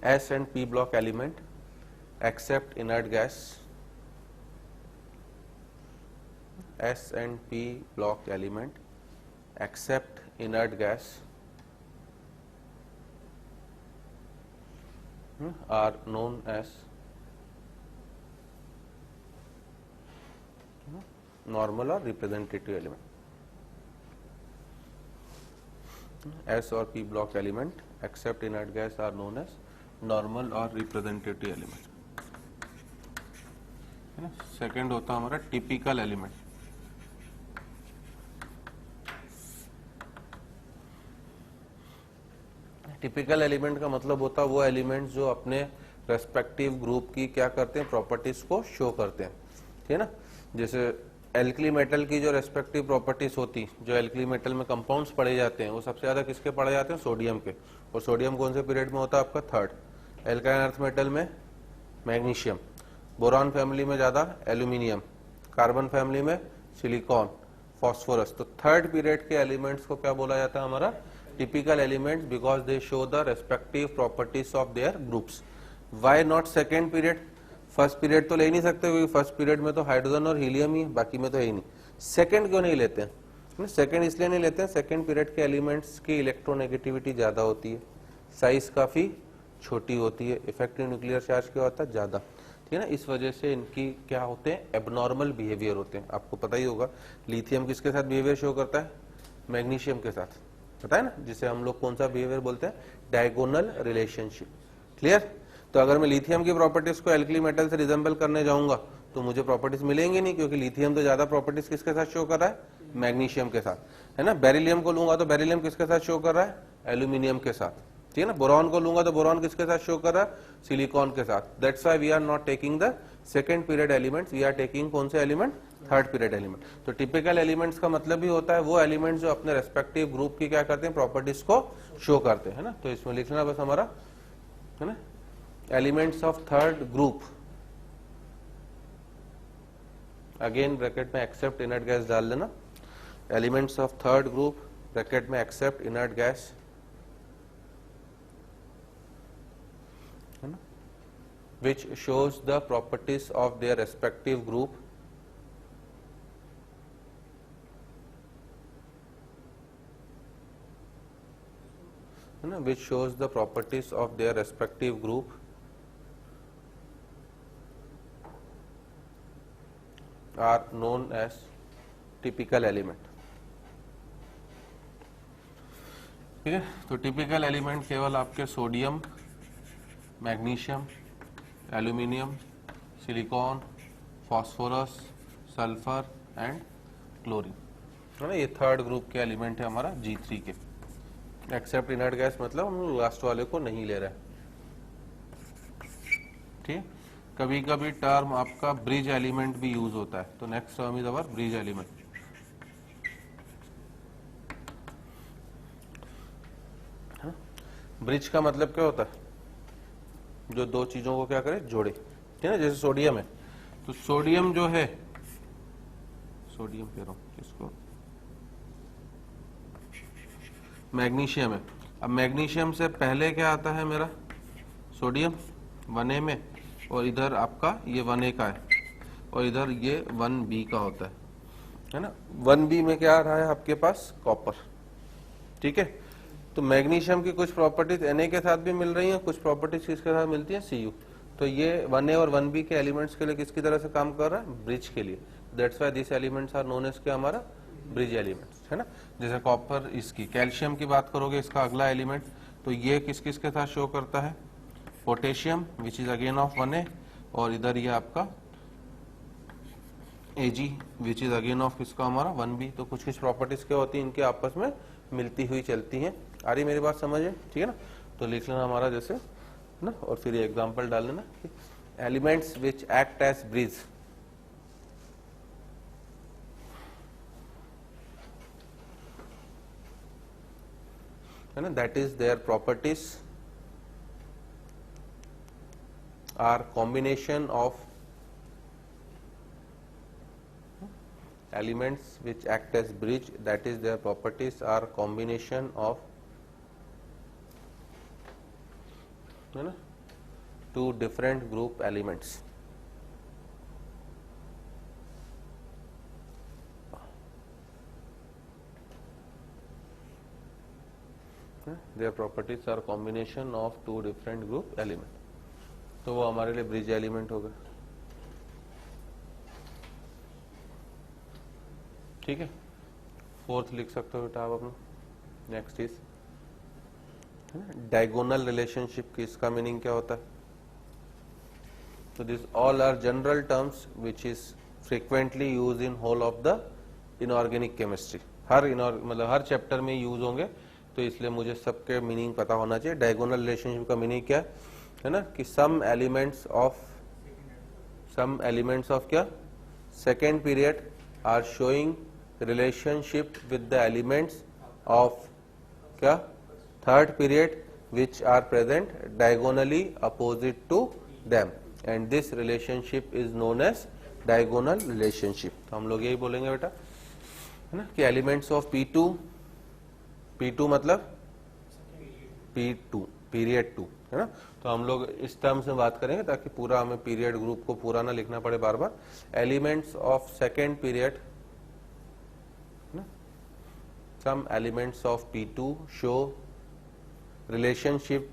s and p block element except inert gas, s and p block element except inert gas are known as normal और representative element. S और p block element except inert gas are known as normal और representative element, है ना। Second होता है हमारा typical element. Typical element का मतलब होता है वो एलिमेंट जो अपने रेस्पेक्टिव ग्रुप की क्या करते हैं, प्रॉपर्टीज को शो करते हैं। ठीक है ना। जैसे एल्कली मेटल की जो रेस्पेक्टिव प्रॉपर्टीज होती, जो एल्कली मेटल में कंपाउंड्स पढ़े जाते हैं, वो सबसे ज्यादा किसके पढ़े जाते हैं? सोडियम के। और सोडियम कौन से पीरियड में होता है आपका? थर्ड। एल्काइन अर्थ मेटल में मैग्नीशियम, बोरॉन फैमिली में ज्यादा एल्यूमिनियम, कार्बन फैमिली में सिलिकॉन, फॉस्फोरस। तो थर्ड पीरियड के एलिमेंट्स को क्या बोला जाता है हमारा? Typical elements, because they show the respective properties of their groups. Why not second period? First period तो ले नहीं सकते क्योंकि फर्स्ट पीरियड में तो हाइड्रोजन और हीलियम ही है, बाकी में तो है ही नहीं। सेकंड क्यों नहीं लेते हैं? सेकंड इसलिए नहीं लेते हैं, सेकंड पीरियड के एलिमेंट्स की इलेक्ट्रोनेगेटिविटी ज्यादा होती है, साइज काफी छोटी होती है, इफेक्टिव न्यूक्लियर चार्ज क्या होता है? ज्यादा। ठीक है ना। इस वजह से इनकी क्या होते हैं? एबनॉर्मल बिहेवियर होते हैं। आपको पता ही होगा लिथियम किसके साथ बिहेवियर शो करता है? मैग्नीशियम के साथ, पता है ना, जिसे हम लोग कौन सा बिहेवियर बोलते हैं? Diagonal relationship. क्लियर? तो अगर मैं लिथियम की प्रॉपर्टीज को एल्कली मेटल से रिजेंबल करने जाऊंगा तो मुझे प्रॉपर्टीज मिलेंगी नहीं, क्योंकि लिथियम तो ज्यादा प्रॉपर्टीज किसके साथ शो कर रहा है? मैग्नीशियम के साथ, है ना। बेरिलियम को लूंगा तो बेरिलियम किसके साथ शो कर रहा है? एल्यूमिनियम के साथ। ठीक है ना। बोरॉन को लूंगा तो बोरॉन किसके साथ शो कर रहा है? सिलिकॉन के साथ। That's why we are not taking the second period elements, we are taking कौन से एलिमेंट? Third period element. तो टिपिकल एलिमेंट्स का मतलब भी होता है वो एलिमेंट्स जो अपने रेस्पेक्टिव ग्रुप की क्या करते हैं? प्रॉपर्टीज को शो करते हैं, है ना। तो इसमें लिखना बस हमारा, है ना, elements of third group, again bracket में एक्सेप्ट इनर्ट गैस डाल देना। Elements of third group bracket में एक्सेप्ट इनर्ट गैस, है ना, which shows the properties of their respective group which shows the properties of their respective group are known as typical element. ठीक है। तो typical element केवल आपके sodium, magnesium, aluminium, silicon, phosphorus, sulphur and chlorine, है ना। ये third group के element है हमारा G3 के। एक्सेप्ट इनर्ट गैस मतलब हम लास्ट वाले को नहीं ले रहे हैं, ठीक। कभी कभी टर्म आपका ब्रिज एलिमेंट भी यूज होता है, तो next term is our bridge element. Bridge का मतलब क्या होता है, जो दो चीजों को क्या करे, जोड़े, ठीक है। जैसे सोडियम है, तो सोडियम जो है, सोडियम कह रहा हूं किसको, मैग्नीशियम है। अब मैग्नीशियम से पहले क्या आता है मेरा, सोडियम 1A में, और इधर आपका ये 1A का है, और इधर ये 1B का होता है ना। 1B में क्या आ रहा है आपके पास, कॉपर, ठीक है। तो मैग्नीशियम की कुछ प्रॉपर्टीज Na के साथ भी मिल रही हैं, कुछ प्रॉपर्टीज किसके साथ मिलती है, Cu। तो ये 1A और 1B के एलिमेंट्स के लिए किसकी तरह से काम कर रहा है, ब्रिज के लिए। That's why this elements are known as क्या, हमारा ब्रिज एलिमेंट्स, है ना। जैसे कॉपर, इसकी कैल्शियम की बात करोगे, इसका अगला एलिमेंट, तो ये किस किस के साथ शो करता है, potassium which is again of 1A, और इधर ये आपका Ag which is again of इसका हमारा 1B। तो कुछ कुछ प्रॉपर्टीज क्या होती हैं, इनके आपस में मिलती हुई चलती हैं। आ रही मेरी बात समझ है, ठीक है ना। तो लिख लेना हमारा जैसे ना, और फिर ये एग्जांपल डाल लेना, elements which act as bridge, है ना, that is their properties are combination of elements which act as bridge, that is their properties are combination of, है ना, two different group elements, their properties are combination of two different group element। तो वो हमारे लिए bridge element हो गए, ठीक है। फोर्थ लिख सकते हो बेटा आप अपना। नेक्स्ट इज डायगोनल रिलेशनशिप की इसका मीनिंग क्या होता है, तो this all are general terms which is frequently use in whole of the inorganic chemistry. हर मतलब हर चैप्टर में यूज होंगे, तो इसलिए मुझे सबके मीनिंग पता होना चाहिए। डायगोनल रिलेशनशिप का मीनिंग क्या है ना, कि सम एलिमेंट्स ऑफ क्या, second period are showing relationship with the elements of क्या, third period which are present diagonally opposite to them, and this relationship is known as diagonal relationship। तो हम लोग यही बोलेंगे बेटा, है ना, कि elements of P2 मतलब P2 पीरियड 2, है ना। तो हम लोग इस टर्म से बात करेंगे ताकि पूरा हमें पीरियड ग्रुप को पूरा ना लिखना पड़े बार बार। Elements of second period, some elements of P2 show relationship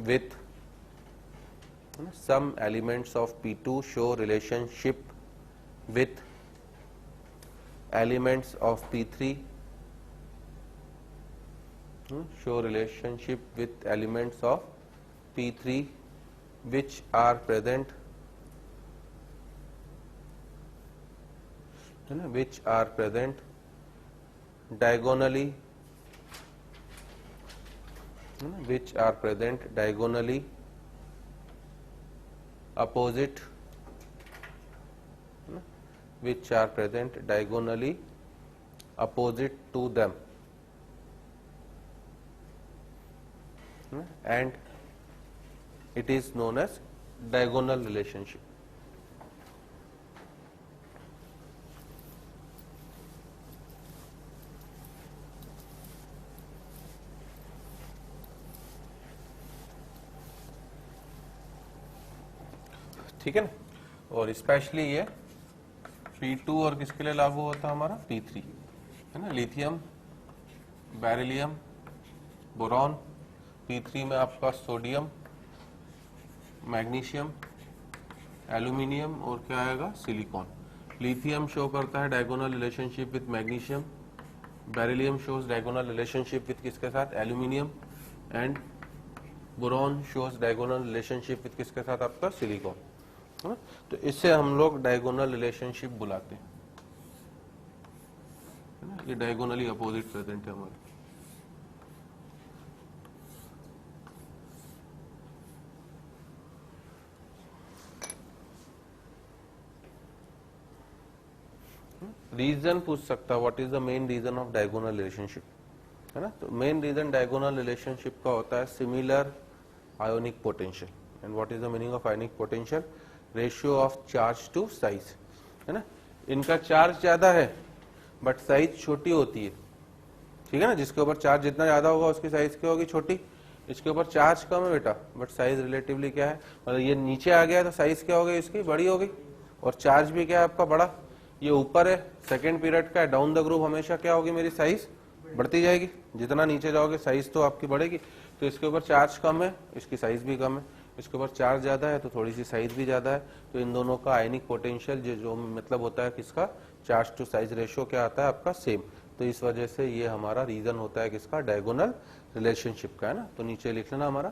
with, some elements of P2 show relationship with elements of P3, show relationship with elements of P3 which are present, diagonally, which are present diagonally opposite, which are present diagonally opposite to them, and it is known as diagonal relationship। ठीक है ना। और specially ये P2 और किसके लिए लागू होता है, हमारा P3, है ना, लिथियम, बेरिलियम, बोरॉन। P3 में आपका सोडियम, मैग्नीशियम, एल्यूमिनियम और क्या आएगा, सिलिकॉन। लिथियम शो करता है diagonal relationship with magnesium, beryllium shows diagonal relationship with किसके साथ, aluminium, and boron shows diagonal relationship with किसके साथ, आपका सिलिकॉन, है ना। तो इससे हम लोग डायगोनल रिलेशनशिप बुलाते हैं, है ना। ये डायगोनली अपोजिट प्रेजेंट है हमारे। रीजन पूछ सकता है, what is the main reason of diagonal relationship, है ना। तो मेन रीजन डायगोनल रिलेशनशिप का होता है similar ionic potential. And what is the meaning of ionic potential, ratio of charge to size, है ना। इनका चार्ज ज्यादा है बट साइज छोटी होती है, ठीक है ना। जिसके ऊपर चार्ज जितना ज्यादा होगा उसकी साइज क्या होगी, छोटी। इसके ऊपर चार्ज कम है बेटा बट साइज रिलेटिवली क्या है, मतलब ये नीचे आ गया तो साइज क्या हो गई इसकी, बड़ी हो गई, और चार्ज भी क्या है आपका, बड़ा। ये ऊपर है, सेकेंड पीरियड का है, डाउन द ग्रुप हमेशा क्या होगी, मेरी साइज बढ़ती जाएगी। जितना नीचे जाओगे साइज तो आपकी बढ़ेगी। तो इसके ऊपर चार्ज कम है, इसकी साइज भी कम है। इसके ऊपर चार्ज ज्यादा है तो थोड़ी सी साइज भी ज्यादा है। तो इन दोनों का आयनिक पोटेंशियल जो मतलब होता है किसका, चार्ज टू साइज रेशियो क्या आता है आपका, सेम। तो इस वजह से ये हमारा रीजन होता है किसका, डायगोनल रिलेशनशिप का, है ना। तो नीचे लिख लेना हमारा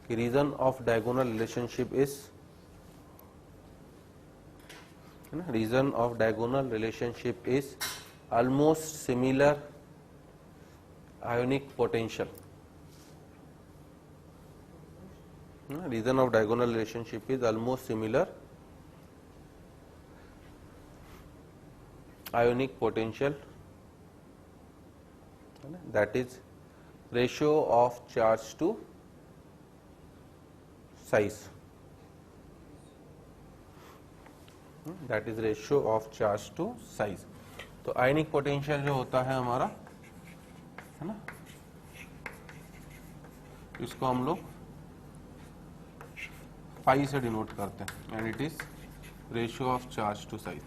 कि reason of diagonal relationship is, है ना, reason of diagonal relationship is almost similar ionic potential. Reason of diagonal relationship is almost similar ionic potential, that is ratio of charge to size, that is ratio of charge to size। तो ionic potential जो होता है हमारा, है ना, इसको हम लोग पाई से डिनोट करते हैं, and it is ratio of charge to size.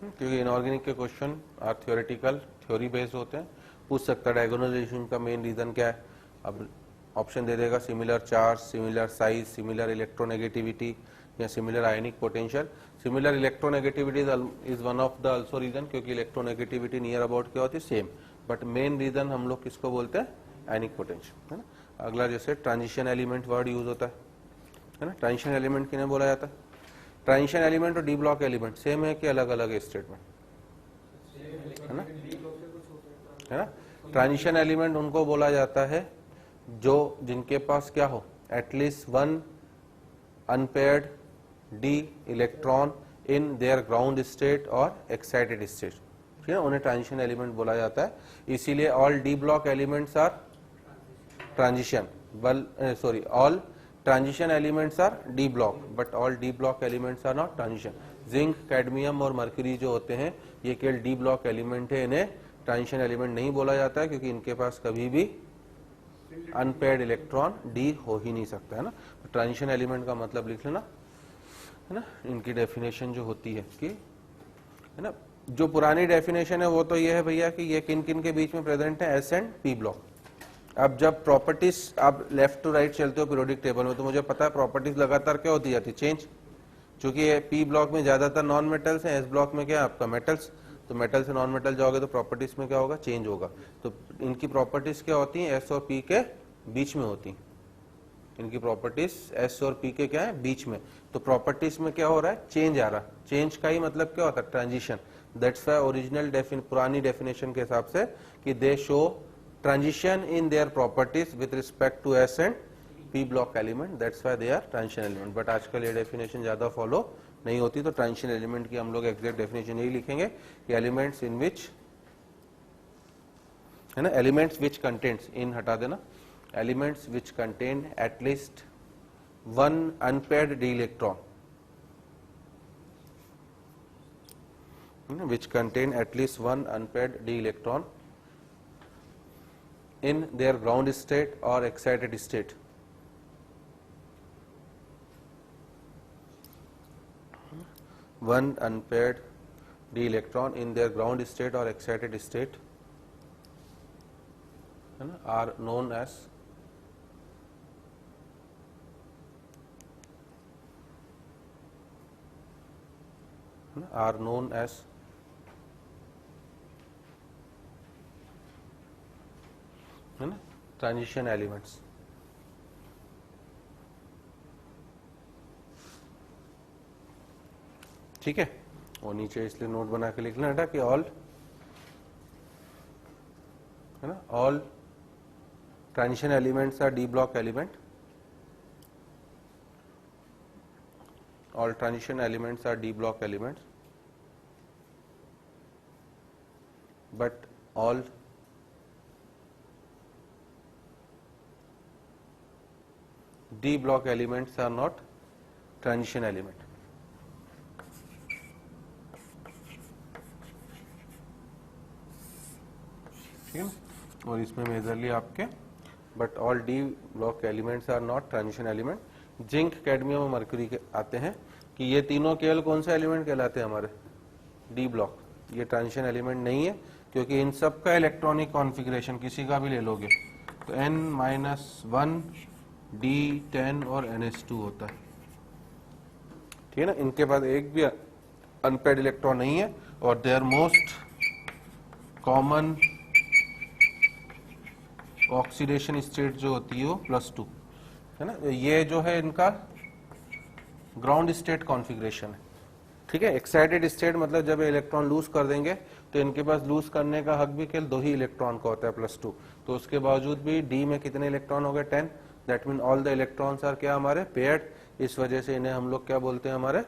क्योंकि इनऑर्गेनिक के question are theoretical, theory based होते हैं। पूछ सकता है डायगोनल रिलेशन का मेन रीजन क्या है। अब ऑप्शन दे देगा similar charge, similar size, similar electronegativity या similar ionic potential. Similar electronegativity is one of the also reason, क्योंकि इलेक्ट्रोनेगेटिविटी नियर अबाउट क्या होती है, सेम। बट मेन रीजन हम लोग किसको बोलते हैं, आयनिक पोटेंशियल, है ना। अगला जैसे ट्रांजिशन एलिमेंट वर्ड यूज होता है ना। ट्रांजिशन एलिमेंट किन्हें बोला जाता है, ट्रांजिशन एलिमेंट और डी ब्लॉक एलिमेंट सेम है कि अलग अलग है स्टेटमेंट, है ना, है ना। ट्रांजिशन एलिमेंट उनको बोला जाता है जो जिनके पास क्या हो, at least one unpaired d electron in their ground state और एक्साइटेड स्टेट, ठीक है, उन्हें ट्रांजिशन एलिमेंट बोला जाता है। इसीलिए all d block elements are transition, sorry, all transition elements are d block, but all d block elements are not transition. Zinc, cadmium और mercury जो होते हैं ये केवल डी ब्लॉक एलिमेंट है, इन्हें ट्रांजिशन एलिमेंट नहीं बोला जाता है, क्योंकि इनके पास कभी भी अनपेयर्ड इलेक्ट्रॉन डी हो ही नहीं सकता, है ना। ट्रांजिशन एलिमेंट का मतलब लिख लेना, है ना। इनकी डेफिनेशन जो होती है कि, है ना, जो पुरानी डेफिनेशन है वो तो ये है भैया कि ये किन किन के बीच में प्रेजेंट है, एस एंड पी ब्लॉक। अब जब प्रॉपर्टीज आप लेफ्ट टू राइट चलते हो पीरियोडिक टेबल में, तो मुझे पता है प्रॉपर्टीज लगातार क्या होती जाती है, चेंज। क्योंकि पी ब्लॉक में ज्यादातर नॉन मेटल्स हैं, एस ब्लॉक में क्या है आपका मेटल्स। तो मेटल से नॉन मेटल जाओगे तो प्रॉपर्टीज में क्या होगा, चेंज होगा। तो इनकी प्रॉपर्टीज क्या होती हैं, एस और पी के बीच में होती हैं। इनकी प्रॉपर्टीज एस और पी के क्या है, बीच में। तो प्रॉपर्टीज में क्या हो रहा है, चेंज आ रहा है। चेंज का ही मतलब क्या होता है, ट्रांजिशन। दैट्स वाई ओरिजिनल पुरानी डेफिनेशन के हिसाब से कि दे show transition in their properties with respect to S and P block element, that's why they are transition element। but आजकल ये definition ज्यादा follow नहीं होती, तो transition element की हम लोग exact definition यही लिखेंगे कि elements in which, है ना, elements which contains, in हटा देना, elements which contain at least one unpaired d electron, which contain at least one unpaired d electron in their ground state or excited state, one unpaired d electron in their ground state or excited state are known as are known as है ना transition elements. ठीक है, और नीचे इसलिए note बना के लिखना बेटा कि ऑल है ना, all transition elements are d block element, all transition elements are D block elements, but all D block elements are not transition element. ठीक है, और इसमें मेजरली आपके but all d block elements are not transition element. Zinc, cadmium और mercury के आते हैं कि ये तीनों केवल कौन सा एलिमेंट कहलाते हैं हमारे डी ब्लॉक, ये ट्रांजिशन एलिमेंट नहीं है, क्योंकि इन सब का इलेक्ट्रॉनिक कॉन्फ़िगरेशन किसी का भी ले लोगे तो n-1 D10 और NH2 होता है। ठीक है ना, इनके पास एक भी अनपेड इलेक्ट्रॉन नहीं है और their most common oxidation state जो होती है वो +2 है ना। ये जो है इनका ग्राउंड स्टेट कॉन्फ़िगरेशन है। ठीक है, एक्साइटेड स्टेट मतलब जब इलेक्ट्रॉन लूज कर देंगे तो इनके पास लूज करने का हक भी केवल 2 ही इलेक्ट्रॉन का होता है +2, तो उसके बावजूद भी डी में कितने इलेक्ट्रॉन हो गए 10, that mean all the electrons are क्या हमारे पेयर्ड, इस वजह से इन्हें हम लोग क्या बोलते हैं हमारे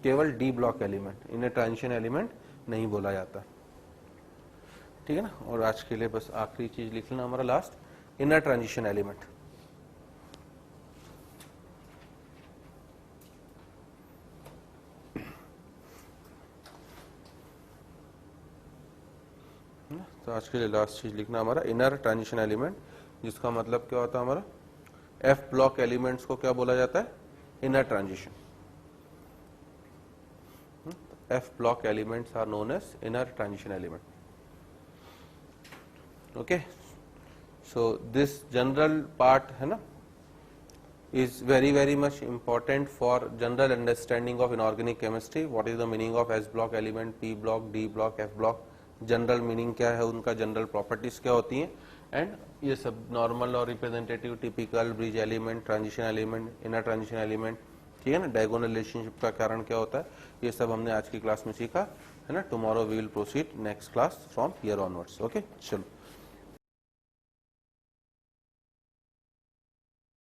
केवल डी ब्लॉक एलिमेंट, इन्हें ट्रांजिशन एलिमेंट नहीं बोला जाता। ठीक है ना, और आज के लिए बस आखिरी चीज लिख लेना हमारा लास्ट इनर ट्रांजिशन एलिमेंट। तो आज के लिए लास्ट चीज लिखना हमारा इनर ट्रांजिशन एलिमेंट, जिसका मतलब क्या होता है हमारा एफ ब्लॉक एलिमेंट्स को क्या बोला जाता है inner transition. F block elements are known as inner transition element. Okay, so this general part है ना is very much important for general understanding of inorganic chemistry. What is the meaning of S block element, P block, D block, F block, general meaning क्या है उनका, general properties क्या होती हैं, and ये सब नॉर्मल और representative, typical, bridge element, transition element, inner transition element, ठीक है ना, डायगोनल रिलेशनशिप का कारण क्या होता है, ये सब हमने आज की क्लास में सीखा है ना। Tomorrow we will proceed next class from here onwards. Okay, चलो।